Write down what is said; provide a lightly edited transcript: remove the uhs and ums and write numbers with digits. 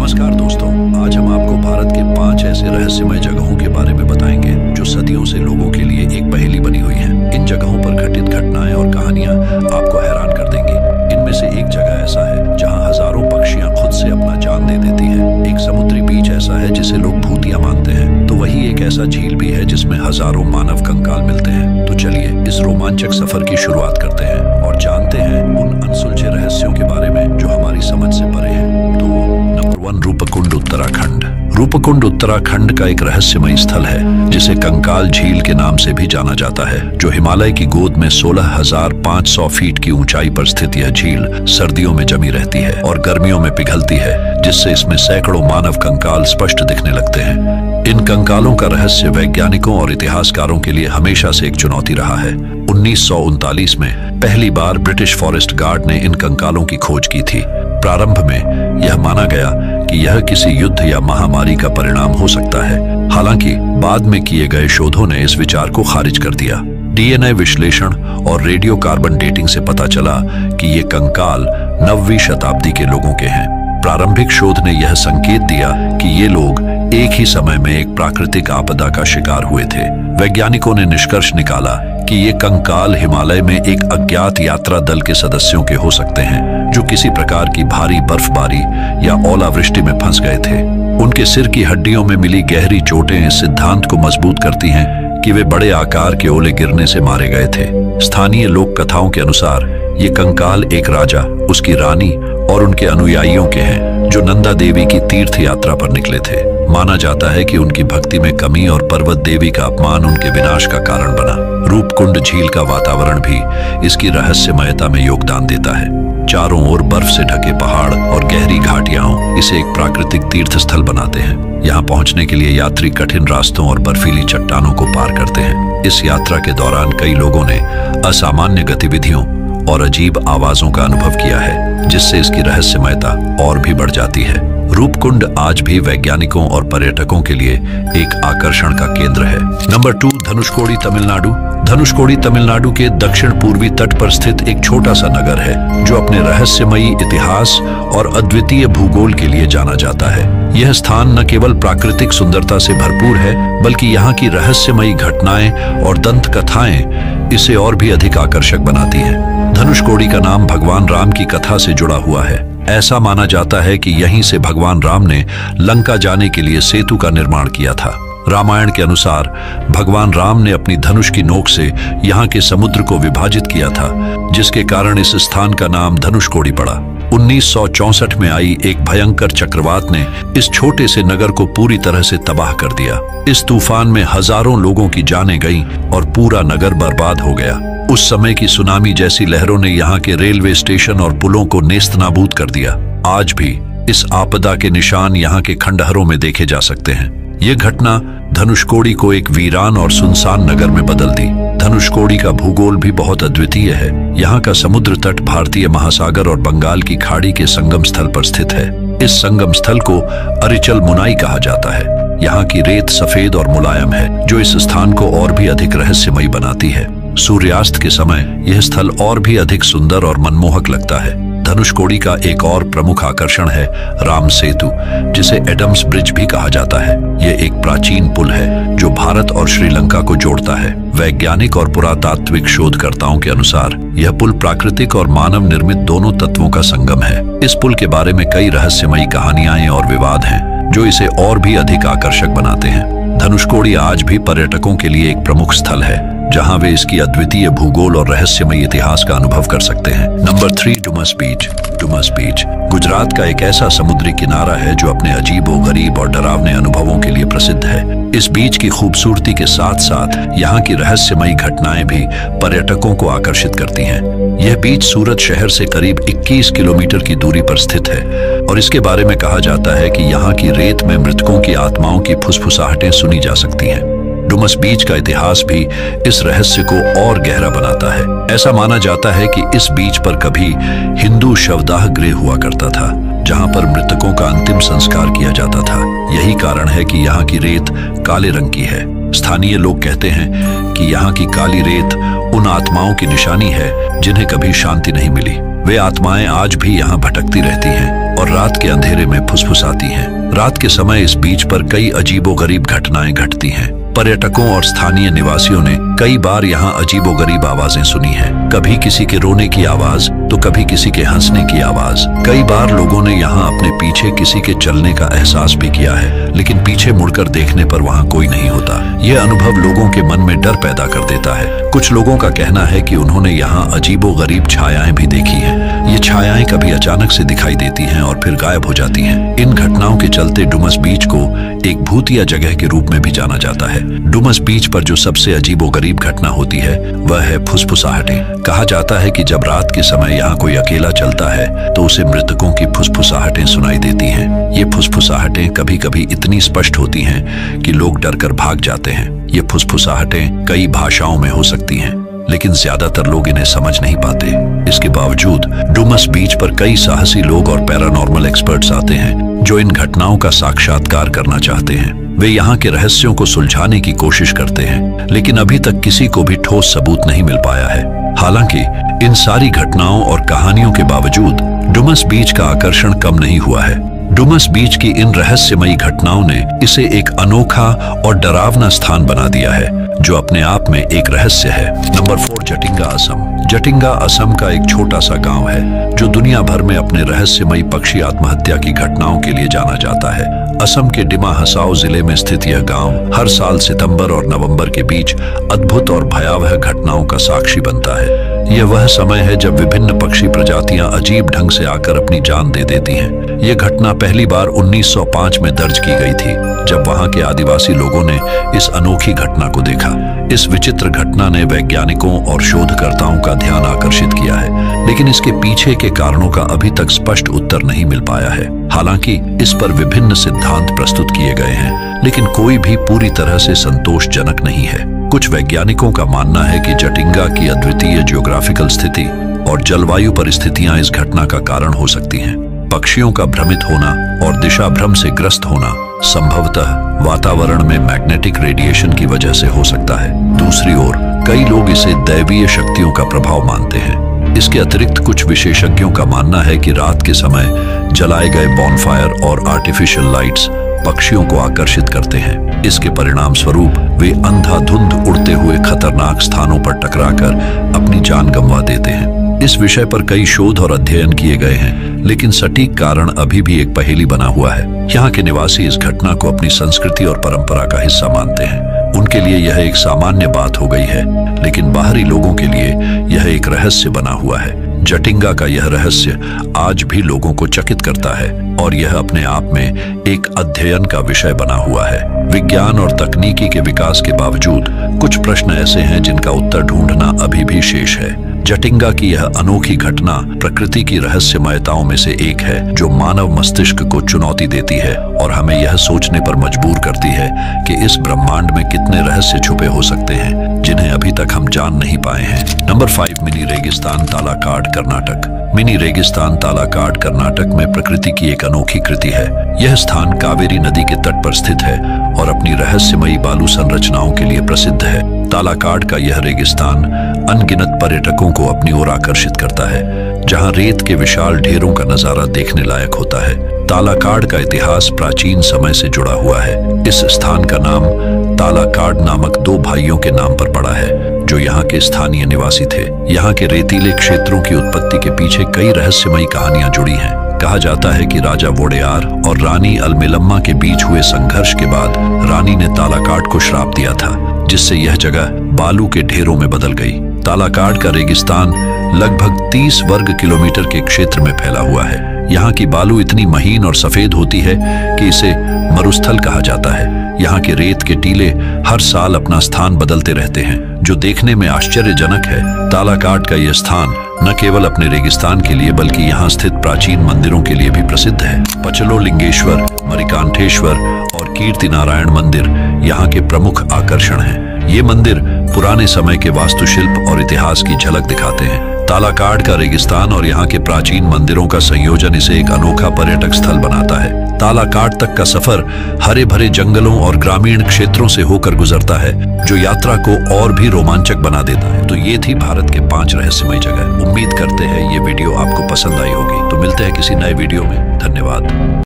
नमस्कार दोस्तों, आज हम आपको भारत के 5 ऐसे रहस्यमय जगहों के बारे में बताएंगे जो सदियों से लोगों के लिए एक पहेली बनी हुई है। इन जगहों पर घटित घटनाएं और कहानियां आपको हैरान कर देंगी। इनमें से एक जगह ऐसा है जहां हजारों पक्षियां खुद से अपना जान दे देती है। एक समुद्री बीच ऐसा है जिसे लोग भूतिया मानते हैं, तो वही एक ऐसा झील भी है जिसमें हजारों मानव कंकाल मिलते हैं। तो चलिए इस रोमांचक सफर की शुरुआत करते हैं और जानते हैं उन अनसुलझे रहस्यों के बारे में जो हमारी समझ से परे हैं। तो नंबर 1, रूपकुंड उत्तराखंड। रूपकुंड उत्तराखंड का एक रहस्यमय स्थल है जिसे कंकाल झील के नाम से भी जाना जाता है, जो हिमालय की गोद में 16,500 फीट की ऊंचाई पर स्थित यह झील सर्दियों में जमी रहती है और गर्मियों में पिघलती है, जिससे इसमें सैकड़ों मानव कंकाल स्पष्ट दिखने लगते हैं। इन कंकालों का रहस्य वैज्ञानिकों और इतिहासकारों के लिए हमेशा से एक चुनौती रहा है। 1939 में पहली बार ब्रिटिश फॉरेस्ट गार्ड ने इन कंकालों की खोज की थी। प्रारंभ में यह माना गया कि यह किसी युद्ध या महामारी का परिणाम हो सकता है। हालांकि बाद में किए गए शोधों ने इस विचार को खारिज कर दिया। डीएनए विश्लेषण और रेडियो कार्बन डेटिंग से पता चला कि ये कंकाल 9वीं शताब्दी के लोगों के हैं। प्रारंभिक शोध ने यह संकेत दिया कि ये लोग एक ही समय में एक प्राकृतिक आपदा का शिकार हुए थे। वैज्ञानिकों ने निष्कर्ष निकाला कि ये कंकाल हिमालय में एक अज्ञात यात्रा दल के सदस्यों के हो सकते हैं, जो किसी प्रकार की भारी बर्फबारी या ओलावृष्टि में फंस गए थे। उनके सिर की हड्डियों में मिली गहरी चोटें इस सिद्धांत को मजबूत करती हैं कि वे बड़े आकार के ओले गिरने से मारे गए थे। स्थानीय लोक कथाओं के अनुसार ये कंकाल एक राजा, उसकी रानी और उनके अनुयायियों के हैं, जो नंदा देवी की तीर्थ यात्रा पर निकले थे। माना जाता है कि उनकी भक्ति में कमी और पर्वत देवी का अपमान उनके विनाश का कारण बना। रूपकुंड झील का वातावरण भी इसकी रहस्यमयता में योगदान देता है। चारों ओर बर्फ से ढके पहाड़ और गहरी घाटियां इसे एक प्राकृतिक तीर्थ स्थल बनाते हैं। यहाँ पहुंचने के लिए यात्री कठिन रास्तों और बर्फीली चट्टानों को पार करते हैं। इस यात्रा के दौरान कई लोगों ने असामान्य गतिविधियों और अजीब आवाजों का अनुभव किया है, जिससे इसकी रहस्यमयता और भी बढ़ जाती है। रूपकुंड आज भी वैज्ञानिकों और पर्यटकों के लिए एक आकर्षण का केंद्र है। नंबर 2, धनुषकोडी तमिलनाडु। धनुषकोडी तमिलनाडु के दक्षिण पूर्वी तट पर स्थित एक छोटा सा नगर है, जो अपने रहस्यमयी इतिहास और अद्वितीय भूगोल के लिए जाना जाता है। यह स्थान न केवल प्राकृतिक सुंदरता से भरपूर है, बल्कि यहाँ की रहस्यमयी घटनाएं और दंत कथाएं इसे और भी अधिक आकर्षक बनाती हैं। धनुषकोडी का नाम भगवान राम की कथा से जुड़ा हुआ है। ऐसा माना जाता है कि यहीं से भगवान राम ने लंका जाने के लिए सेतु का निर्माण किया था। रामायण के अनुसार भगवान राम ने अपनी धनुष की नोक से यहाँ के समुद्र को विभाजित किया था, जिसके कारण इस स्थान का नाम धनुषकोडी पड़ा। 1964 में आई एक भयंकर चक्रवात ने इस छोटे से नगर को पूरी तरह से तबाह कर दिया। इस तूफान में हजारों लोगों की जानें गईं और पूरा नगर बर्बाद हो गया। उस समय की सुनामी जैसी लहरों ने यहाँ के रेलवे स्टेशन और पुलों को नेस्तनाबूद कर दिया। आज भी इस आपदा के निशान यहाँ के खंडहरों में देखे जा सकते हैं। यह घटना धनुषकोडी को एक वीरान और सुनसान नगर में बदल दी। धनुषकोडी का भूगोल भी बहुत अद्वितीय है। यहाँ का समुद्र तट भारतीय महासागर और बंगाल की खाड़ी के संगम स्थल पर स्थित है। इस संगम स्थल को अरिचल मुनाई कहा जाता है। यहाँ की रेत सफेद और मुलायम है, जो इस स्थान को और भी अधिक रहस्यमयी बनाती है। सूर्यास्त के समय यह स्थल और भी अधिक सुंदर और मनमोहक लगता है। धनुषकोडी का एक और प्रमुख आकर्षण है राम सेतु, जिसे एडम्स ब्रिज भी कहा जाता है। यह एक प्राचीन पुल है जो भारत और श्रीलंका को जोड़ता है। वैज्ञानिक और पुरातात्विक शोधकर्ताओं के अनुसार यह पुल प्राकृतिक और मानव निर्मित दोनों तत्वों का संगम है। इस पुल के बारे में कई रहस्यमयी कहानियां और विवाद हैं, जो इसे और भी अधिक आकर्षक बनाते हैं। धनुषकोडी आज भी पर्यटकों के लिए एक प्रमुख स्थल है, जहां वे इसकी अद्वितीय भूगोल और रहस्यमय इतिहास का अनुभव कर सकते हैं। नंबर 3, डुमस बीच। डुमस बीच गुजरात का एक ऐसा समुद्री किनारा है जो अपने अजीबोगरीब और डरावने अनुभवों के लिए प्रसिद्ध है। इस बीच की खूबसूरती के साथ साथ यहाँ की रहस्यमयी घटनाएं भी पर्यटकों को आकर्षित करती हैं। यह बीच सूरत शहर से करीब 21 किलोमीटर की दूरी पर स्थित है और इसके बारे में कहा जाता है कि यहाँ की रेत में मृतकों की आत्माओं की फुसफुसाहटें सुनी जा सकती हैं। डुमस बीच का इतिहास भी इस रहस्य को और गहरा बनाता है। ऐसा माना जाता है कि इस बीच पर कभी हिंदू शवदाह गृह हुआ करता था, जहां पर मृतकों का अंतिम संस्कार किया जाता था। यही कारण है कि यहाँ की रेत काले रंग की है। स्थानीय लोग कहते हैं कि यहाँ की काली रेत उन आत्माओं की निशानी है जिन्हें कभी शांति नहीं मिली। वे आत्माएं आज भी यहाँ भटकती रहती हैं और रात के अंधेरे में फुसफुसाती हैं। रात के समय इस बीच पर कई अजीबोगरीब घटनाएं घटती हैं। पर्यटकों और स्थानीय निवासियों ने कई बार यहाँ अजीबोगरीब आवाजें सुनी हैं। कभी किसी के रोने की आवाज तो कभी किसी के हंसने की आवाज। कई बार लोगों ने यहाँ अपने पीछे किसी के चलने का एहसास भी किया है, लेकिन पीछे मुड़कर देखने पर वहाँ कोई नहीं होता। यह अनुभव लोगों के मन में डर पैदा कर देता है। कुछ लोगों का कहना है कि उन्होंने यहाँ अजीबोगरीब छायाएं भी देखी हैं। ये छायाएं कभी अचानक से दिखाई देती हैं और फिर गायब हो जाती हैं। इन घटनाओं के चलते डुमस बीच को एक भूतिया जगह के रूप में भी जाना जाता है। डुमस बीच पर जो सबसे अजीबोगरीब घटना होती है वह है फुसफुसाहटें। कहा जाता है कि जब रात के समय यहाँ कोई अकेला चलता है तो उसे मृतकों की फुसफुसाहटें सुनाई देती हैं। ये फुसफुसाहटें कभी कभी इतनी स्पष्ट होती हैं कि लोग डरकर भाग जाते हैं। ये फुसफुसाहटें कई भाषाओं में हो सकती हैं, लेकिन ज्यादातर लोग इन्हें समझ नहीं पाते। इसके बावजूद डुमस बीच पर कई साहसी लोग और पैरानॉर्मल एक्सपर्ट्स आते हैं जो इन घटनाओं का साक्षात्कार करना चाहते हैं। वे यहाँ के रहस्यों को सुलझाने की कोशिश करते हैं, लेकिन अभी तक किसी को भी ठोस सबूत नहीं मिल पाया है। हालांकि इन सारी घटनाओं और कहानियों के बावजूद डुमस बीच का आकर्षण कम नहीं हुआ है। डुमस बीच की इन रहस्यमयी घटनाओं ने इसे एक अनोखा और डरावना स्थान बना दिया है, जो अपने आप में एक रहस्य है। नंबर 4, जटिंगा असम। जटिंगा असम का एक छोटा सा गांव है जो दुनिया भर में अपने रहस्यमयी पक्षी आत्महत्या की घटनाओं के लिए जाना जाता है। असम के डिमा हसाओ जिले में स्थित यह गांव हर साल सितंबर और नवंबर के बीच अद्भुत और भयावह घटनाओं का साक्षी बनता है। यह वह समय है जब विभिन्न पक्षी प्रजातियां अजीब ढंग से आकर अपनी जान दे देती हैं। यह घटना पहली बार 1905 में दर्ज की गई थी, जब वहां के आदिवासी लोगों ने इस अनोखी घटना को देखा। इस विचित्र घटना ने वैज्ञानिकों और शोधकर्ताओं का ध्यान आकर्षित किया है, लेकिन इसके पीछे के कारणों का अभी तक स्पष्ट उत्तर नहीं मिल पाया है। हालांकि इस पर विभिन्न सिद्धांत प्रस्तुत किए गए हैं, लेकिन कोई भी पूरी तरह से संतोषजनक नहीं है। कुछ वैज्ञानिकों का मानना है कि जटिंगा की अद्वितीय ज्योग्राफिकल स्थिति और जलवायु परिस्थितियां इस घटना का कारण हो सकती हैं। पक्षियों का भ्रमित होना और दिशा भ्रम से ग्रस्त होना संभवतः वातावरण में मैग्नेटिक रेडिएशन की वजह से हो सकता है। दूसरी ओर कई लोग इसे दैवीय शक्तियों का प्रभाव मानते हैं। इसके अतिरिक्त कुछ विशेषज्ञों का मानना है कि रात के समय जलाए गए बॉनफायर और आर्टिफिशियल लाइट्स पक्षियों को आकर्षित करते हैं। इसके परिणाम स्वरूप वे अंधाधुंध उड़ते हुए खतरनाक स्थानों पर टकराकर अपनी जान गंवा देते हैं। इस विषय पर कई शोध और अध्ययन किए गए हैं, लेकिन सटीक कारण अभी भी एक पहेली बना हुआ है। यहाँ के निवासी इस घटना को अपनी संस्कृति और परंपरा का हिस्सा मानते हैं। उनके लिए यह एक सामान्य बात हो गई है, लेकिन बाहरी लोगों के लिए यह एक रहस्य बना हुआ है। जटिंगा का यह रहस्य आज भी लोगों को चकित करता है और यह अपने आप में एक अध्ययन का विषय बना हुआ है। विज्ञान और तकनीकी के विकास के बावजूद कुछ प्रश्न ऐसे हैं जिनका उत्तर ढूंढना अभी भी शेष है। जटिंगा की यह अनोखी घटना प्रकृति की रहस्यमयताओं में से एक है, जो मानव मस्तिष्क को चुनौती देती है और हमें यह सोचने पर मजबूर करती है कि इस ब्रह्मांड में कितने रहस्य छुपे हो सकते हैं जिन्हें अभी तक हम जान नहीं पाए हैं। नंबर 5, मिनी रेगिस्तान तालाकाड, कर्नाटक। मिनी रेगिस्तान तालाकाड कर्नाटक में प्रकृति की एक अनोखी कृति है। यह स्थान कावेरी नदी के तट पर स्थित है और अपनी रहस्यमयी बालू संरचनाओं के लिए प्रसिद्ध है। तालाकाड का यह रेगिस्तान अनगिनत पर्यटकों को अपनी ओर आकर्षित करता है, जहां रेत के विशाल ढेरों का नजारा देखने लायक होता है। तालाकाड का इतिहास प्राचीन समय से जुड़ा हुआ है। इस स्थान का नाम तालाकाड नामक 2 भाइयों के नाम पर पड़ा है, जो यहाँ के स्थानीय निवासी थे। यहाँ के रेतीले क्षेत्रों की उत्पत्ति के पीछे कई रहस्यमयी कहानियां जुड़ी हैं। कहा जाता है कि राजा वोडेयार और रानी अल्मेलम्मा के बीच हुए संघर्ष के बाद रानी ने तालाकाड को श्राप दिया था, जिससे यह जगह बालू के ढेरों में बदल गई। तालाकाड का रेगिस्तान लगभग 30 वर्ग किलोमीटर के क्षेत्र में फैला हुआ है। यहाँ की बालू इतनी महीन और सफेद होती है कि इसे मरुस्थल कहा जाता है। यहाँ के रेत के टीले हर साल अपना स्थान बदलते रहते हैं, जो देखने में आश्चर्यजनक है। तालाकाड का यह स्थान न केवल अपने रेगिस्तान के लिए बल्कि यहाँ स्थित प्राचीन मंदिरों के लिए भी प्रसिद्ध है। पचलो लिंगेश्वर, मरिकांठेश्वर और कीर्ति नारायण मंदिर यहाँ के प्रमुख आकर्षण हैं। ये मंदिर पुराने समय के वास्तुशिल्प और इतिहास की झलक दिखाते हैं। तालाकाड का रेगिस्तान और यहाँ के प्राचीन मंदिरों का संयोजन इसे एक अनोखा पर्यटक स्थल बनाता है। तालाकाट तक का सफर हरे भरे जंगलों और ग्रामीण क्षेत्रों से होकर गुजरता है, जो यात्रा को और भी रोमांचक बना देता है। तो ये थी भारत के 5 रहस्यमय जगह। उम्मीद करते हैं ये वीडियो आपको पसंद आई होगी। तो मिलते हैं किसी नए वीडियो में। धन्यवाद।